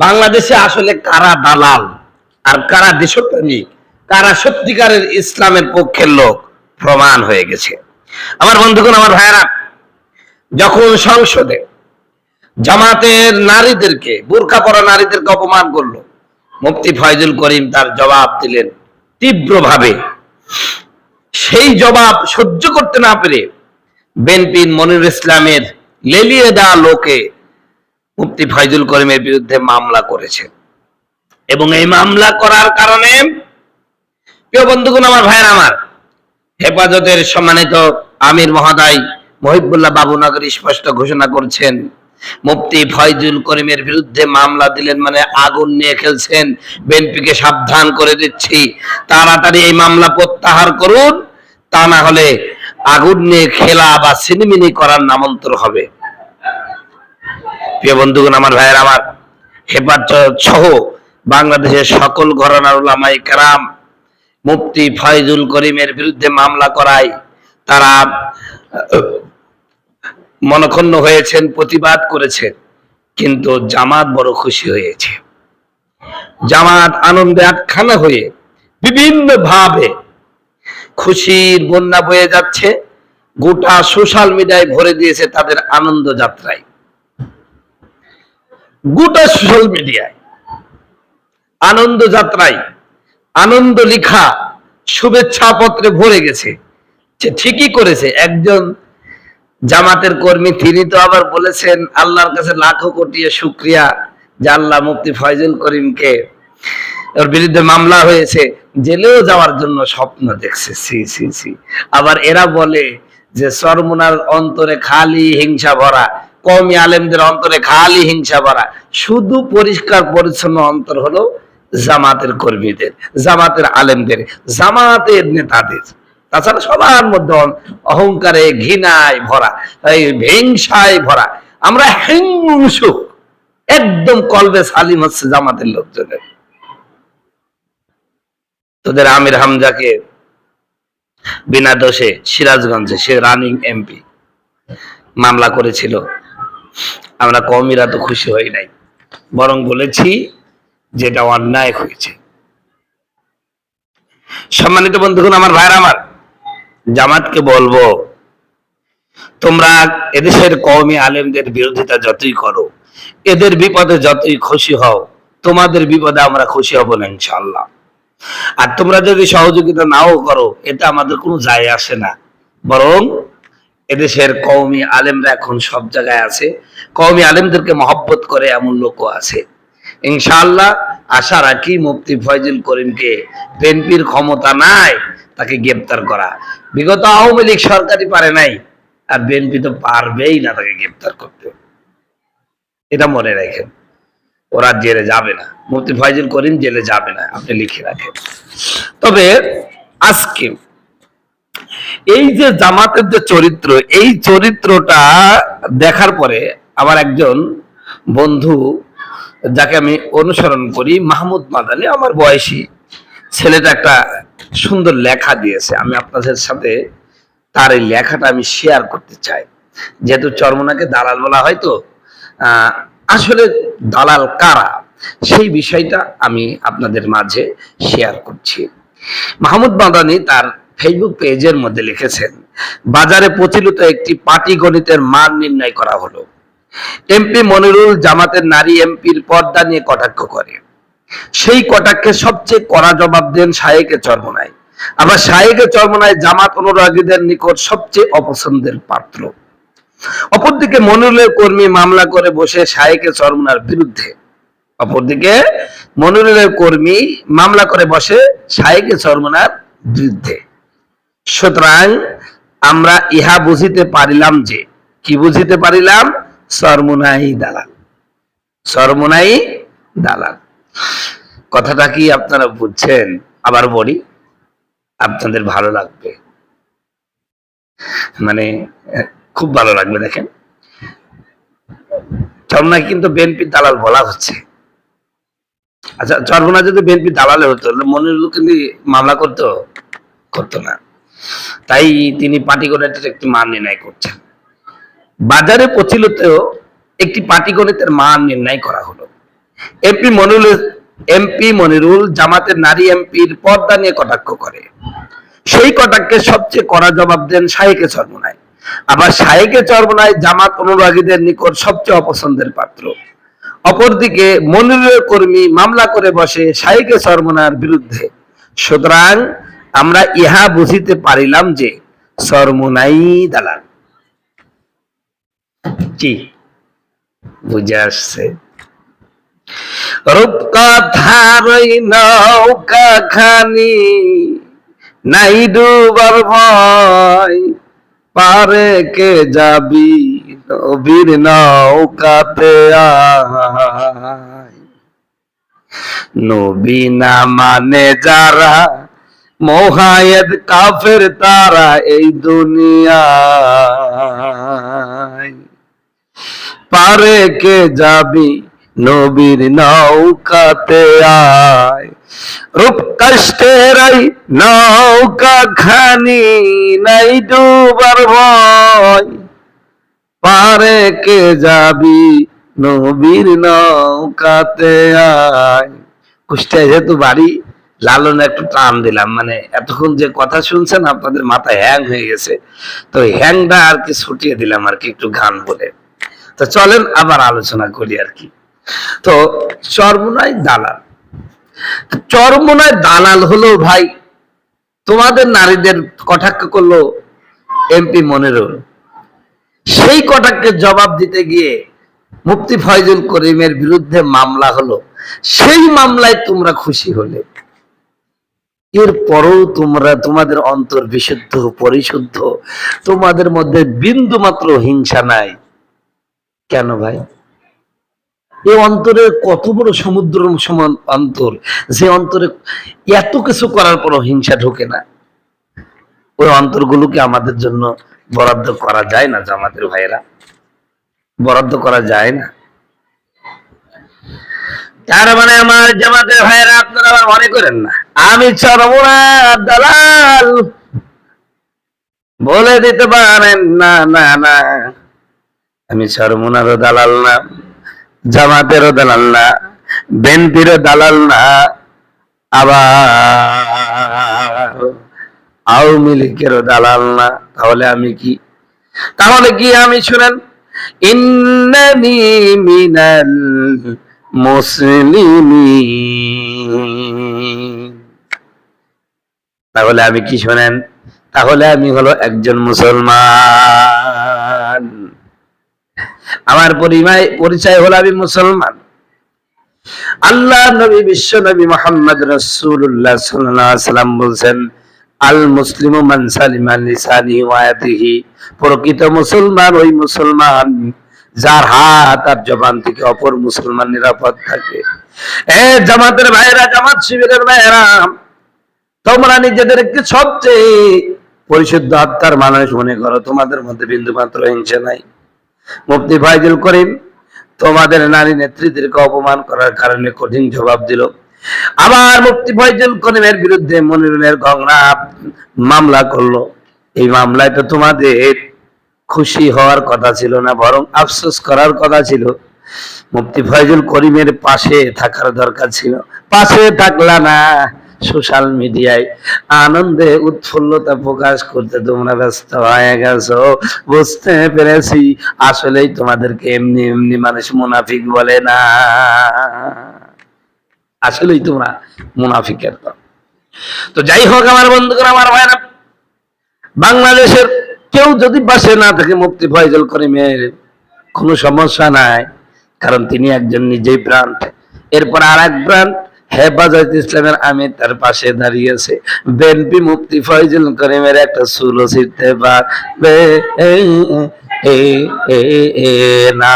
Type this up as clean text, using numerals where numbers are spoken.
বাংলাদেশে আসলে কারা দালাল আর কারা দেশপ্রেমিক, কারা সত্যিকারের ইসলামের পক্ষের লোক প্রমাণ হয়ে গেছে। আমার বন্ধুগণ, আমার ভাইয়েরা, যখন সংসদে জামাতের নারীদেরকে, বোরকা পরা নারীদেরকে অপমান করলো, মুফতি ফয়জুল করিম তার জবাব দিলেন তীব্রভাবে। সেই জবাব সহ্য করতে না পেরে বিএনপির মনিরুল ইসলামের লেলিয়ে দেওয়া লোকে মুফতি ফয়জুল করিমের বিরুদ্ধে মামলা করেছে। এবং এই মামলা করার কারণে, প্রিয় বন্ধুগণ, আমার ভাইয়ের, আমার হেফাজতের সম্মানিত আমির মহোদয় মহিবুল্লাহ বাবুনগর স্পষ্ট ঘোষণা করছেন, মুফতি ফয়জুল করিমের বিরুদ্ধে মামলা দিলেন মানে আগুন নিয়ে খেলছেন। বিএনপিকে সাবধান করে দিচ্ছি, তাড়াতাড়ি এই মামলা প্রত্যাহার করুন, তা না হলে আগুন নিয়ে খেলা বা সিনেমিনি করার নামান্তর হবে। প্রিয় বন্ধুগণ, আমার ভাইয়ের, আমার হেফাজত সহ বাংলাদেশের সকল ঘরানার উলামায়ে কেরাম মুফতি ফয়জুল করিমের বিরুদ্ধে মামলা করায় তারা মনক্ষুণ্ণ হয়েছেন, প্রতিবাদ করেছেন। কিন্তু জামাত বড় খুশি হয়েছে। জামাত আনন্দে আটখানা হয়ে বিভিন্ন ভাবে খুশির বন্যা বয়ে যাচ্ছে। গোটা সোশ্যাল মিডিয়ায় ভরে দিয়েছে তাদের আনন্দ যাত্রায়। গোটা সোশ্যাল মিডিয়ায় আনন্দ যাত্রায় আনন্দ লিখা শুভেচ্ছা পত্রে ভরে গেছে। ঠিকই করেছে। একজন জামাতের কর্মী তিনি তো আবার বলেছেন আল্লাহর কাছে লাখো কোটি শুকরিয়া যে আল্লাহ মুফতি ফয়জুল করিমকে, ওর বিরুদ্ধে মামলা হয়েছে, জেলেও যাওয়ার জন্য স্বপ্ন দেখছে। সি সি সি। আবার এরা বলে যে চরমুনার অন্তরে খালি হিংসা ভরা, কওমি আলেমদের অন্তরে খালি হিংসা ভরা। শুধু পরিষ্কার পরিচ্ছন্ন অন্তর হলো জামাতের কর্মীদের, জামাতের আলেমদের, জামাতের নেতাদের। তাছাড়া সবার মধ্যে অহংকারে, ঘৃণায় ভরা, হিংসায় ভরা। আমরা হিংসুক, একদম কলবে সালিম হচ্ছে জামাতের লোকজনের। তোদের আমির হামজাকে বিনা দোষে সিরাজগঞ্জে, সে রানিং এমপি, মামলা করেছিল। আমরা কওমিরা তো খুশি হই নাই, বরং বলেছি যেটা অন্যায় হয়েছে। সম্মানিত বন্ধুগণ, আমার ভাইরা, আমার জামাতকে বলবো, তোমরা এদেশের কওমি আলেমদের বিরোধিতা যতই করো, এদের বিপদে যতই খুশি হও, তোমাদের বিপদে আমরা খুশি হব না ইনশাআল্লাহ। আর তোমরা যদি সহযোগিতা নাও করো, এটা আমাদের কোনো যায় আসে না। বরং এদেশের কওমি আলেমরা এখন সব জায়গায় আছে, কওমি আলেমদেরকে মহব্বত করে এমন লোকও আছে। ইনশাআল্লাহ আশা রাখি মুফতি ফয়জুল করিমকে, বিএনপির ক্ষমতা নাই তাকে গ্রেফতার করা। বিগত আওয়ামী লীগ সরকারই পারে নাই, আর বিএনপি তো পারবেই না তাকে গ্রেফতার করতে। এটা মনে রাখেন, ওরা জেলে যাবে না, মুফতি ফয়জুল করিম জেলে যাবে না, আপনি লিখে রাখেন। তবে আজকে এই যে জামাতের যে চরিত্র, এই চরিত্রটা দেখার পরে আমার একজন বন্ধু, যাকে আমি অনুসরণ করি, মাহমুদ মাদানি, আমার বয়সী ছেলেটা, একটা সুন্দর লেখা দিয়েছে। আমি আপনাদের সাথে তার এই লেখাটা আমি শেয়ার করতে চাই। যেহেতু চরমোনাকে দালাল বলা হয়, তো আসলে দালাল কারা, সেই বিষয়টা আমি আপনাদের মাঝে শেয়ার করছি। মাহমুদ মাদানি তার ফেসবুক পেজের মধ্যে লিখেছেন, বাজারে প্রচলিত একটি পাটিগণিতের মান নির্ণয় করা হলো। এমপি মনিরুল জামাতের নারী এমপির পর্দা নিয়ে কটাক্ষ করে। সেই কটাক্ষে সবচেয়ে কড়া জবাব দেন শায়েকে চরমোনাই। আবার শায়েকে চরমোনাই জামাত অনুরাগীদের নিকট সবচেয়ে অপছন্দের পাত্র। অপরদিকে মনিরুলের কর্মী মামলা করে বসে শায়েকে চরমোনার বিরুদ্ধে। অপরদিকে মনিরুলের কর্মী মামলা করে বসে শায়েকে চরমোনার বিরুদ্ধে। সুতরাং আমরা ইহা বুঝিতে পারিলাম যে, কি বুঝিতে পারিলাম? চরমোনাই দালাল, চরমোনাই দালাল। কথাটা কি আপনারা বুঝছেন? আবার বলি, আপনাদের ভালো লাগবে, মানে খুব ভালো লাগবে। দেখেন, চরমোনাই কিন্তু বিএনপির দালাল বলা হচ্ছে। আচ্ছা, চরমোনাই যদি বিএনপির দালালে হতো, মনিরুল কিন্তু মামলা করতো না। তাই তিনি পাটিগণিতের একটি মান নির্ণয় করছেন। বাজারে প্রচলিত একটি পাটিগণিতের মান নির্ণয় করা হলো। এমপি মনিরুল জামাতের নারী এমপির পর্দা নিয়ে কটাক্ষ করে। সেই কটাক্ষের সবচেয়ে কড়া জবাব দেন শাহেকে চরমোনাই। আবার শাহেকে চরমোনাই জামাত অনুরাগীদের নিকট সবচেয়ে অপছন্দের পাত্র। অপরদিকে মনিরুলের কর্মী মামলা করে বসে শাহেকে চরমোনাইয়ের বিরুদ্ধে। সুতরাং আমরা ইহা বুঝিতে পারিলাম যে চরমোনাই দালাল। কি বুঝে আসছে? রূপকথার ওই নৌকা খানি নাই ডুবার ভয়, পারে কে যাবি নবীর নৌকাতে আয়। নবী না মানে যারা মোহায়েদ কাফের তারা এই দুনিয়ায়, পারে কে যাবি নবীর নৌকাতে আয়। রূপ কষ্টের নৌকা খানি নাই ডুবার ভয়, পারে কে যাবি নবীর নৌকাতে আয়। কুষ্টিয়ায় যেহেতু বাড়ি, লালন একটু টান দিলাম, মানে এতক্ষণ যে কথা শুনছেন আপনাদের মাথায় হ্যাং হয়ে গেছে, তো হ্যাংটা আর কি ছুটিয়ে দিলাম আর কি একটু গান বলে। তো চলেন আবার আলোচনা করি আর কি। তো চরমোনাই দালাল, চরমোনাই দালাল হলো ভাই, তোমাদের নারীদের কটাক্ষ করলো এমপি মনিরুল। সেই কটাক্ষের জবাব দিতে গিয়ে মুফতি ফয়জুল করিমের বিরুদ্ধে মামলা হলো। সেই মামলায় তোমরা খুশি হলে, এরপরও তোমাদের অন্তর বিশুদ্ধ পরিশুদ্ধ, তোমাদের মধ্যে বিন্দু মাত্র হিংসা নাই কেন ভাই? এই অন্তরে কত বড় সমুদ্র সমান অন্তর, যে অন্তরে এত কিছু করার পরও হিংসা ঢোকে না। ওই অন্তরগুলোকে আমাদের জন্য বরাদ্দ করা যায় না? জামাতের ভাইয়েরা, বরাদ্দ করা যায় না? তার মানে আমার জামাতের ভাইয়েরা আপনারা আবার মনে করেন না আমি চরমোনাই দালাল, বলে দিতে পারেন না। না না, আমি চরমোনাইয়েরও দালাল না, জামাতেরও দালাল না, বিএনপিরও দালাল না, আবার আওয়ামী লীগেরও দালাল না। তাহলে আমি কি? তাহলে কি আমি শুনেন, ইন্নানি মিনাল মুসলিমিন। তাহলে আমি কি শোনেন? তাহলে আমি হলো একজন মুসলমান। আমার পরিচয় হলো আমি মুসলমান। আল্লাহ নবী, বিশ্ব নবী মুহাম্মদ রাসূলুল্লাহ সাল্লাল্লাহু আলাইহি ওয়াসাল্লাম বলেন, আল মুসলিমু মান সালিমা লিসানিহি ওয়া ইয়াদিহি। প্রকৃত মুসলমান ওই মুসলমান যার হাত আর জবান থেকে অপর মুসলমান নিরাপদ থাকে। এ জামাতের ভাইয়েরা, জামাত শিবিরের ভাইয়েরা, তোমরা নিজেদেরকে সবচেয়ে পরিশুদ্ধ আত্মার মানুষ মনে করো, তোমাদের মধ্যে বিন্দু মাত্র হিংসা নাই। মুফতি ফয়জুল করিম তোমাদের নারী নেত্রীদেরকে অপমান করার কারণে কঠিন জবাব দিল। আবার মুফতি ফয়জুল করিমের বিরুদ্ধে মনিরুলের গংরা মামলা করলো। এই মামলায় তো তোমাদের খুশি হওয়ার কথা ছিল না, বরং আফসোস করার কথা ছিল। মুফতি ফয়জুল করিমের পাশে থাকার দরকার ছিল, পাশে থাকলা না। সোশ্যাল মিডিয়ায় আনন্দে উৎফুল্লতা প্রকাশ করতে তোমরা ব্যস্ত হয়ে গেছো। বুঝতে পেরেছি আসলেই তোমাদেরকে এমনি এমনি মানুষ মুনাফিক বলে না, আসলেই তোমরা মুনাফিকের দল। তো যাই হোক আমার বন্ধুরা, আমার ভাইরা, বাংলাদেশের কেউ যদি পাশে না থাকে মুফতি ফয়জুল করিমের, কোনো সমস্যা নাই, কারণ তিনি একজন নিজেই ব্র্যান্ড। এরপর আর এক ব্র্যান্ড হেফাজত ইসলামের আমির তার পাশে দাঁড়িয়েছে। বিএনপি মুফতি ফয়জুল করিমের একটা চুলও ছিঁড়তে পারবে না।